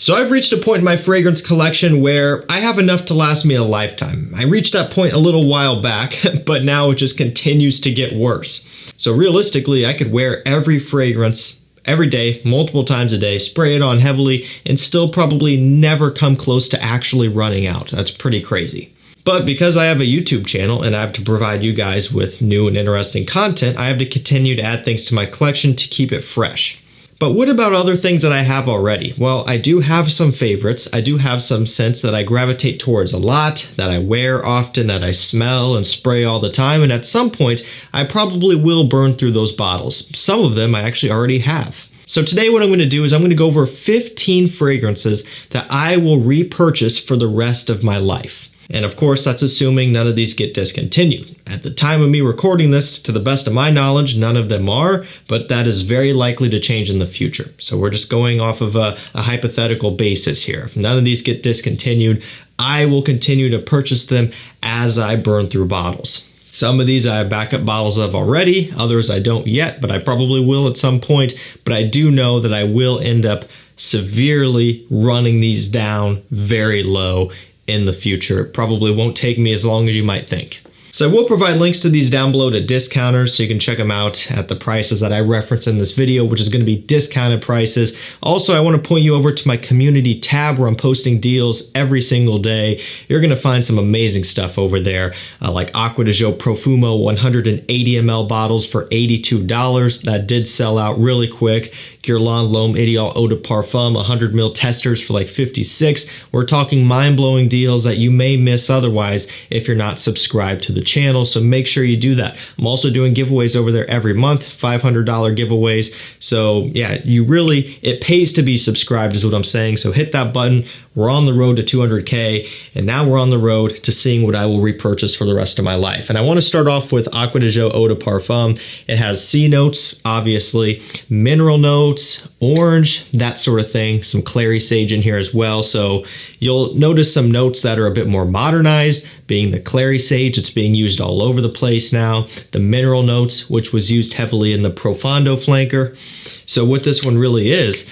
So I've reached a point in my fragrance collection where I have enough to last me a lifetime. I reached that point a little while back, but now it just continues to get worse. So realistically, I could wear every fragrance every day, multiple times a day, spray it on heavily, and still probably never come close to actually running out. That's pretty crazy. But because I have a YouTube channel and I have to provide you guys with new and interesting content, I have to continue to add things to my collection to keep it fresh. But what about other things that I have already? Well, I do have some favorites. I do have some scents that I gravitate towards a lot, that I wear often, that I smell and spray all the time, and at some point, I probably will burn through those bottles. Some of them I actually already have. So today what I'm going to do is I'm going to go over 15 fragrances that I will repurchase for the rest of my life. And of course, that's assuming none of these get discontinued. At the time of me recording this, to the best of my knowledge, none of them are, but that is very likely to change in the future. So we're just going off of a hypothetical basis here. If none of these get discontinued, I will continue to purchase them as I burn through bottles. Some of these I have backup bottles of already, others I don't yet, but I probably will at some point. But I do know that I will end up severely running these down very low in the future. It probably won't take me as long as you might think. So I will provide links to these down below to discounters so you can check them out at the prices that I reference in this video, which is going to be discounted prices. Also, I want to point you over to my community tab where I'm posting deals every single day. You're going to find some amazing stuff over there, like Acqua di Gio Profumo 180 ml bottles for $82. That did sell out really quick. Guerlain L'Homme Ideal Eau de Parfum 100 ml testers for like $56. We're talking mind-blowing deals that you may miss otherwise if you're not subscribed to the channel, so make sure you do that. I'm also doing giveaways over there every month, $500 giveaways. So yeah, it pays to be subscribed is what I'm saying. So hit that button. We're on the road to 200K, and now we're on the road to seeing what I will repurchase for the rest of my life. And I want to start off with Acqua di Gio Eau de Parfum. It has sea notes, obviously, mineral notes, orange, that sort of thing, some clary sage in here as well. So you'll notice some notes that are a bit more modernized, being the clary sage. It's being used all over the place now. The mineral notes, which was used heavily in the Profondo flanker. So what this one really is,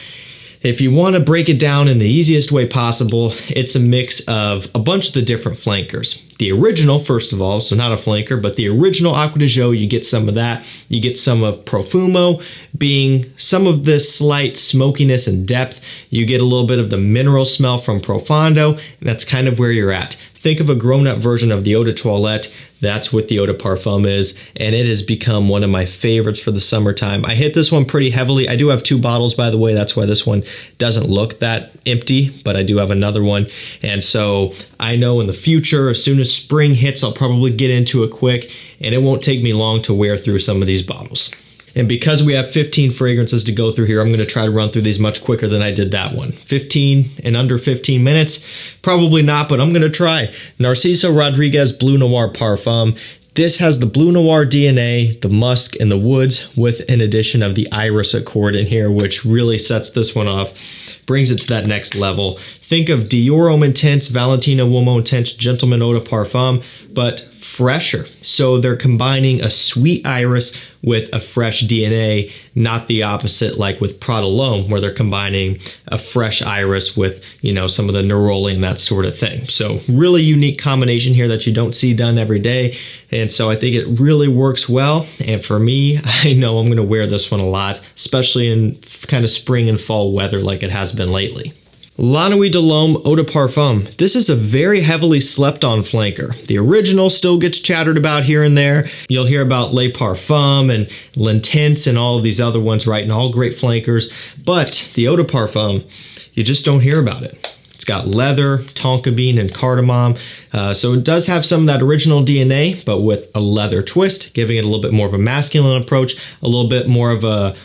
if you want to break it down in the easiest way possible, it's a mix of a bunch of the different flankers. The original, first of all, so not a flanker, but the original Acqua di Gio, you get some of that. You get some of Profumo, being some of this slight smokiness and depth. You get a little bit of the mineral smell from Profondo, and that's kind of where you're at. Think of a grown-up version of the Eau de Toilette. That's what the Eau de Parfum is, and it has become one of my favorites for the summertime. I hit this one pretty heavily. I do have 2 bottles, by the way. That's why this one doesn't look that empty, but I do have another one. And so I know in the future, as soon as spring hits, I'll probably get into it quick, and it won't take me long to wear through some of these bottles. And because we have 15 fragrances to go through here, I'm going to try to run through these much quicker than I did that one. 15 in under 15 minutes? Probably not, but I'm going to try. Narciso Rodriguez Bleu Noir Parfum. This has the Bleu Noir DNA, the musk, and the woods, with an addition of the iris accord in here, which really sets this one off. Brings it to that next level. Think of Dior Homme Intense, Valentino Uomo Intense Gentleman Eau de Parfum, but fresher. So they're combining a sweet iris with a fresh DNA, not the opposite like with Prada L'Homme, where they're combining a fresh iris with, you know, some of the neroli and that sort of thing. So really unique combination here that you don't see done every day. And so I think it really works well. And for me, I know I'm going to wear this one a lot, especially in kind of spring and fall weather like it has been lately. La Nuit de l'Homme Eau de Parfum. This is a very heavily slept on flanker. The original still gets chattered about here and there. You'll hear about Les Parfums and L'Intense and all of these other ones, right? And all great flankers. But the Eau de Parfum, you just don't hear about it. It's got leather, tonka bean, and cardamom. So it does have some of that original DNA, but with a leather twist, giving it a little bit more of a masculine approach, a little bit more of a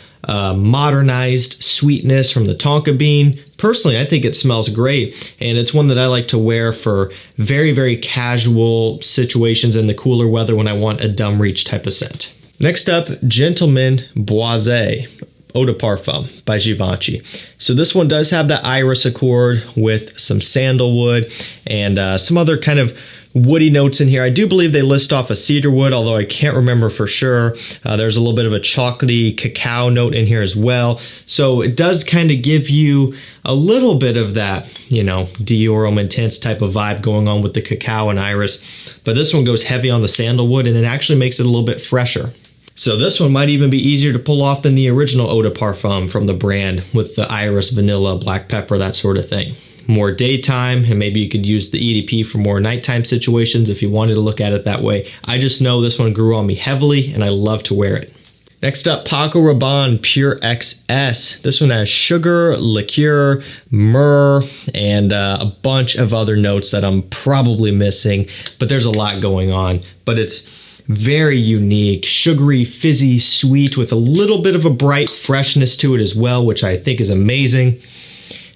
modernized sweetness from the tonka bean. Personally, I think it smells great, and it's one that I like to wear for very, very casual situations in the cooler weather when I want a dumb reach type of scent. Next up, Gentleman BOISE Eau de Parfum by Givenchy. So this one does have that iris accord with some sandalwood and some other kind of woody notes in here. I do believe they list off a cedar wood, although I can't remember for sure. There's a little bit of a chocolatey cacao note in here as well. So it does kind of give you a little bit of that, you know, Dior Homme Intense type of vibe going on with the cacao and iris. But this one goes heavy on the sandalwood, and it actually makes it a little bit fresher. So this one might even be easier to pull off than the original Eau de Parfum from the brand with the iris, vanilla, black pepper, that sort of thing. More daytime, and maybe you could use the EDP for more nighttime situations if you wanted to look at it that way. I just know this one grew on me heavily, and I love to wear it. Next up, PACO RABANNE Pure XS. This one has sugar, liqueur, myrrh, and a bunch of other notes that I'm probably missing, but there's a lot going on. But it's very unique, sugary, fizzy, sweet with a little bit of a bright freshness to it as well, which I think is amazing.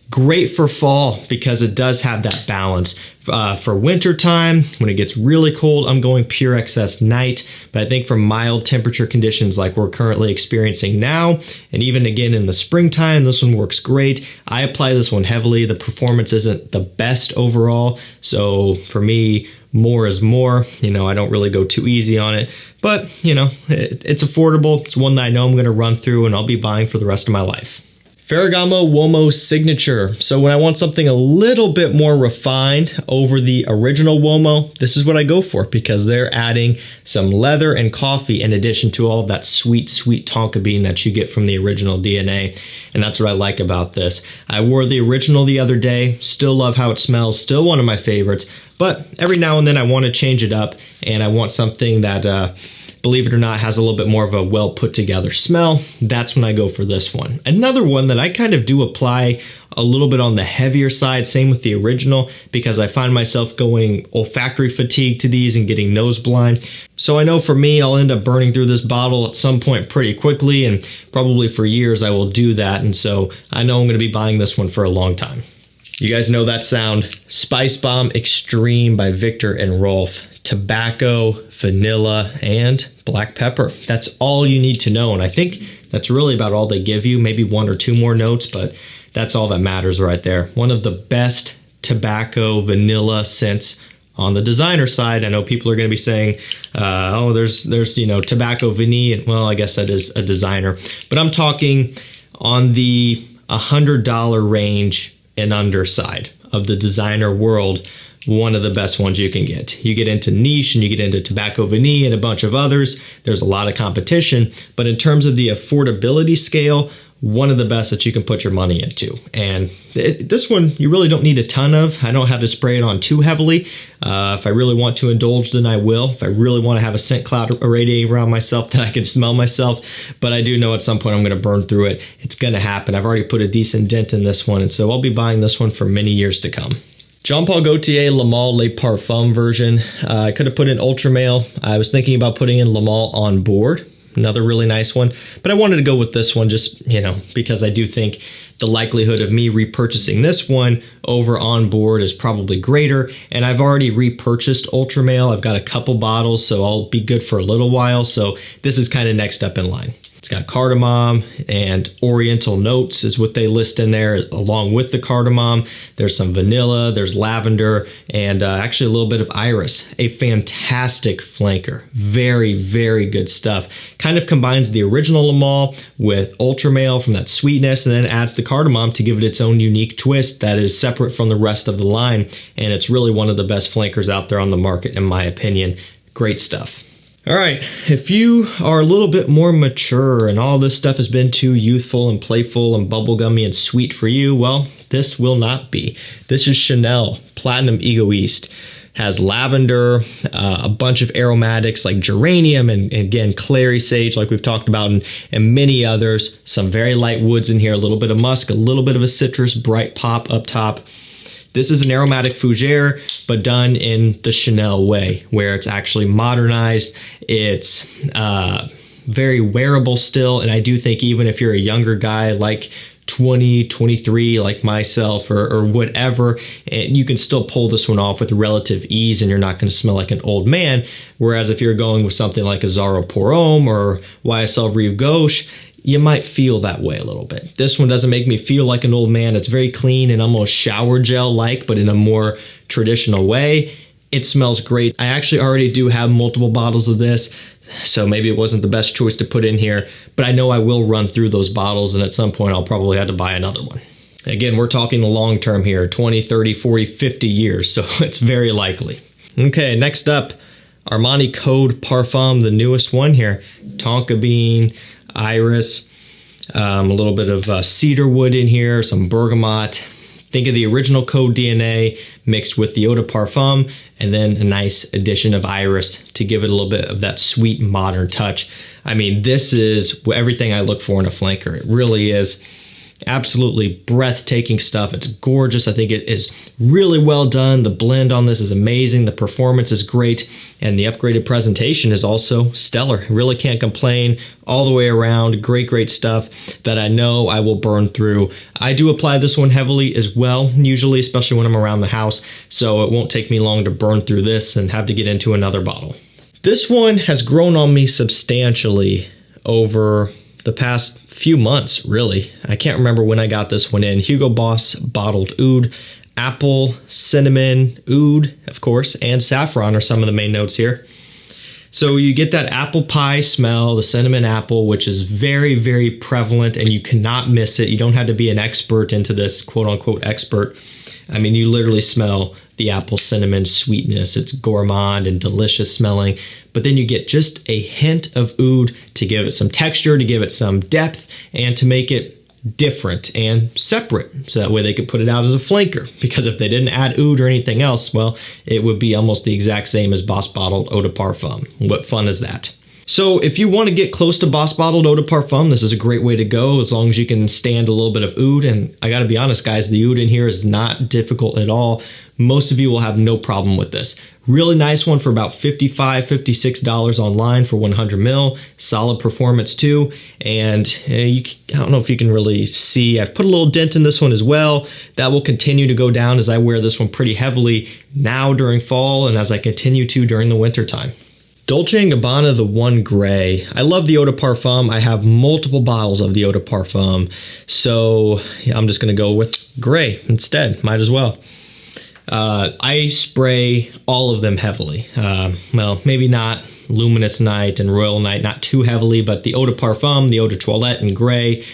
Great for fall because it does have that balance. For winter time, when it gets really cold, I'm going Pure XS Night. But I think for mild temperature conditions like we're currently experiencing now, and even again in the springtime, this one works great. I apply this one heavily. The performance isn't the best overall. So for me, more is more. You know, I don't really go too easy on it. But, you know, it's affordable. It's one that I know I'm going to run through and I'll be buying for the rest of my life. FERRAGAMO UOMO Signature. So when I want something a little bit more refined over the original UOMO, this is what I go for because they're adding some leather and coffee in addition to all of that sweet, sweet tonka bean that you get from the original DNA. And that's what I like about this. I wore the original the other day, still love how it smells, still one of my favorites, but every now and then I want to change it up and I want something that believe it or not, has a little bit more of a well put together smell. That's when I go for this one. Another one that I kind of do apply a little bit on the heavier side, same with the original, because I find myself going olfactory fatigue to these and getting nose blind. So I know for me, I'll end up burning through this bottle at some point pretty quickly, and probably for years I will do that. And so I know I'm going to be buying this one for a long time. You guys know that sound. SPICEBOMB Extreme by Victor and Rolf. Tobacco, vanilla, and black pepper. That's all you need to know. And I think that's really about all they give you. Maybe one or two more notes, but that's all that matters right there. One of the best tobacco, vanilla scents on the designer side. I know people are going to be saying, oh, there's you know, tobacco vanille. Well, I guess that is a designer. But I'm talking on the $100 range and under side of the designer world. One of the best ones you can get. You get into niche and you get into tobacco vanille and a bunch of others. There's a lot of competition, but in terms of the affordability scale, one of the best that you can put your money into. And this one, you really don't need a ton of. I don't have to spray it on too heavily. If I really want to indulge, then I will. If I really want to have a scent cloud radiating around myself that I can smell myself, but I do know at some point I'm going to burn through it. It's going to happen. I've already put a decent dent in this one, and so I'll be buying this one for many years to come. Jean Paul Gaultier Le Male Le Parfum version. I could have put in Ultra Male. I was thinking about putting in Le Male On Board, another really nice one. But I wanted to go with this one just, you know, because I do think the likelihood of me repurchasing this one over On Board is probably greater. And I've already repurchased Ultra Male. I've got a couple bottles, so I'll be good for a little while. So this is kind of next up in line. It's got cardamom and oriental notes is what they list in there along with the cardamom. There's some vanilla, there's lavender, and actually a little bit of iris. A fantastic flanker. Very, very good stuff. Kind of combines the original Le Male with Ultra Male from that sweetness and then adds the cardamom to give it its own unique twist that is separate from the rest of the line. And it's really one of the best flankers out there on the market in my opinion. Great stuff. All right, if you are a little bit more mature and all this stuff has been too youthful and playful and bubblegummy and sweet for you, well, this will not be. This is Chanel Platinum Egoiste. Has lavender, a bunch of aromatics like geranium and again, clary sage like we've talked about and many others. Some very light woods in here, a little bit of musk, a little bit of a citrus, bright pop up top. This is an aromatic fougere, but done in the Chanel way, where it's actually modernized. It's very wearable still, and I do think even if you're a younger guy like 20, 23 like myself or whatever, and you can still pull this one off with relative ease and you're not going to smell like an old man. Whereas if you're going with something like a Zara Pour Homme or YSL Rive Gauche, you might feel that way a little bit. This one doesn't make me feel like an old man. It's very clean and almost shower gel-like, but in a more traditional way. It smells great. I actually already do have multiple bottles of this, so maybe it wasn't the best choice to put in here, but I know I will run through those bottles, and at some point I'll probably have to buy another one. Again, we're talking the long term here, 20, 30, 40, 50 years, so it's very likely. Okay, next up, Armani Code Parfum, the newest one here. Tonka bean, iris, a little bit of cedar wood in here, some bergamot. Think of the original Code DNA mixed with the eau de parfum, and then a nice addition of iris to give it a little bit of that sweet modern touch. I mean, this is everything I look for in a flanker. It really is absolutely breathtaking stuff. It's gorgeous. I think it is really well done. The blend on this is amazing. The performance is great. And the upgraded presentation is also stellar. Really can't complain all the way around. Great, great stuff that I know I will burn through. I do apply this one heavily as well, usually, especially when I'm around the house. So it won't take me long to burn through this and have to get into another bottle. This one has grown on me substantially over the past few months, really. I can't remember when I got this one in. Hugo Boss Bottled Oud. Apple, cinnamon, oud, of course, and saffron are some of the main notes here. So you get that apple pie smell, the cinnamon apple, which is very, very prevalent, and you cannot miss it. You don't have to be an expert into this, quote unquote expert. I mean, you literally smell the apple cinnamon sweetness. It's gourmand and delicious smelling. But then you get just a hint of oud to give it some texture, to give it some depth, and to make it different and separate. So that way they could put it out as a flanker. Because if they didn't add oud or anything else, well, it would be almost the exact same as Boss Bottled Eau de Parfum. What fun is that? So if you want to get close to Boss Bottled Eau de Parfum, this is a great way to go, as long as you can stand a little bit of oud. And I gotta be honest, guys, the oud in here is not difficult at all. Most of you will have no problem with this. Really nice one for about $55, $56 online for 100 ml. Solid performance too. And I don't know if you can really see, I've put a little dent in this one as well. That will continue to go down as I wear this one pretty heavily now during fall and as I continue to during the winter time. Dolce & Gabbana The One Gray. I love the Eau de Parfum. I have multiple bottles of the Eau de Parfum. So yeah, I'm just going to go with gray instead. Might as well. I spray all of them heavily. Well, maybe not Luminous Night and Royal Night, not too heavily, but the Eau de Parfum, the Eau de Toilette, and gray,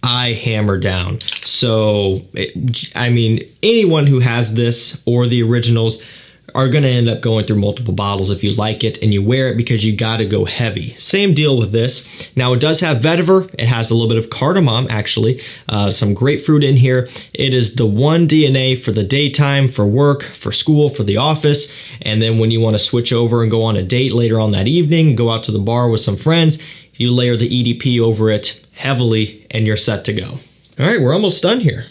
I hammer down. So, I mean, anyone who has this or the originals are going to end up going through multiple bottles if you like it and you wear it because you got to go heavy. Same deal with this. Now it does have vetiver. It has a little bit of cardamom, actually, some grapefruit in here. It is the one DNA for the daytime, for work, for school, for the office. And then when you want to switch over and go on a date later on that evening, go out to the bar with some friends, you layer the EDP over it heavily and you're set to go. All right, we're almost done here.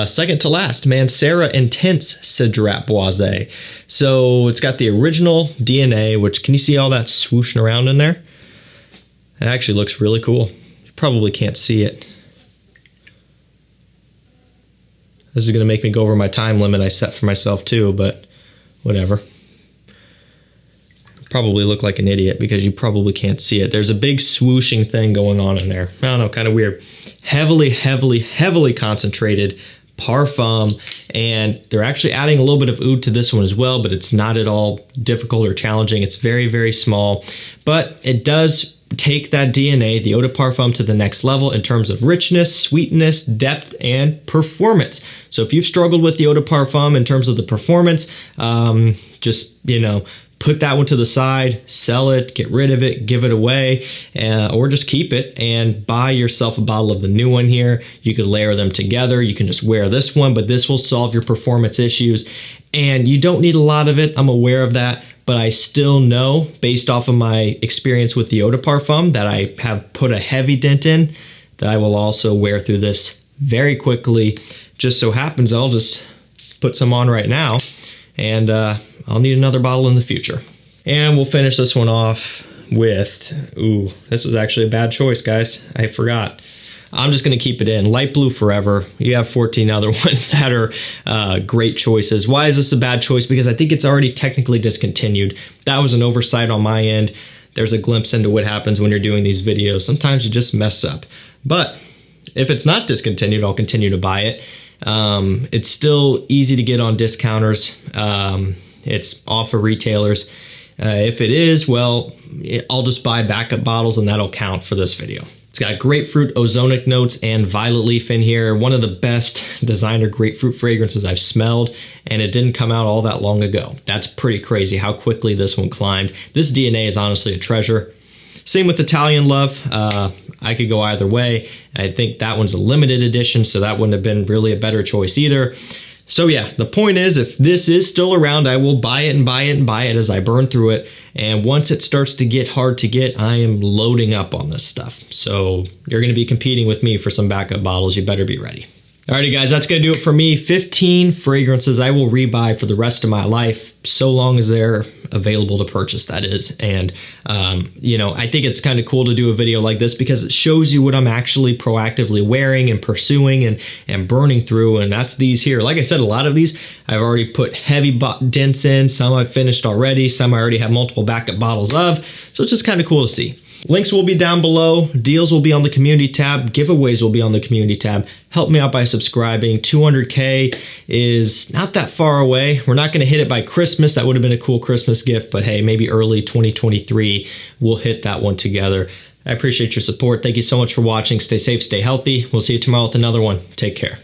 Second to last, MANCERA Intense CEDRAT BOISE. So it's got the original DNA, which, can you see all that swooshing around in there? It actually looks really cool. You probably can't see it. This is going to make me go over my time limit I set for myself too, but whatever. Probably look like an idiot because you probably can't see it. There's a big swooshing thing going on in there. I don't know, kind of weird. Heavily, heavily, heavily concentrated parfum, and they're actually adding a little bit of oud to this one as well, but it's not at all difficult or challenging. It's very, very small, but it does take that DNA, the eau de parfum, to the next level in terms of richness, sweetness, depth, and performance. So if you've struggled with the eau de parfum in terms of the performance, just, you know, put that one to the side, sell it, get rid of it, give it away, or just keep it and buy yourself a bottle of the new one here. You could layer them together. You can just wear this one, but this will solve your performance issues. And you don't need a lot of it. I'm aware of that, but I still know, based off of my experience with the eau de parfum, that I have put a heavy dent in, that I will also wear through this very quickly. Just so happens I'll just put some on right now, and I'll need another bottle in the future. And we'll finish this one off with, ooh, this was actually a bad choice, guys. I forgot. I'm just going to keep it in. Light Blue Forever. You have 14 other ones that are great choices. Why is this a bad choice? Because I think it's already technically discontinued. That was an oversight on my end. There's a glimpse into what happens when you're doing these videos. Sometimes you just mess up. But if it's not discontinued, I'll continue to buy it. It's still easy to get on discounters. it's off of retailers. If it is, well, I'll just buy backup bottles and that'll count for this video. It's got grapefruit, ozonic notes, and violet leaf in here. One of the best designer grapefruit fragrances I've smelled, and it didn't come out all that long ago. That's pretty crazy how quickly this one climbed. This DNA is honestly a treasure. Same with Italian Love. I could go either way. I think that one's a limited edition, so that wouldn't have been really a better choice either. So yeah, the point is, if this is still around, I will buy it and buy it and buy it as I burn through it. And once it starts to get hard to get, I am loading up on this stuff. So you're going to be competing with me for some backup bottles. You better be ready. Alrighty guys, that's going to do it for me. 15 fragrances I will rebuy for the rest of my life, so long as they're available to purchase, that is. And, you know, I think it's kind of cool to do a video like this because it shows you what I'm actually proactively wearing and pursuing and burning through, and that's these here. Like I said, a lot of these I've already put heavy dents in, some I've finished already, some I already have multiple backup bottles of, so it's just kind of cool to see. Links will be down below, deals will be on the community tab, giveaways will be on the community tab. Help me out by subscribing. 200K is not that far away. We're not going to hit it by Christmas. That would have been a cool Christmas gift, but hey, maybe early 2023 we'll hit that one together. I appreciate your support. Thank you so much for watching. Stay safe, stay healthy. We'll see you tomorrow with another one. Take care.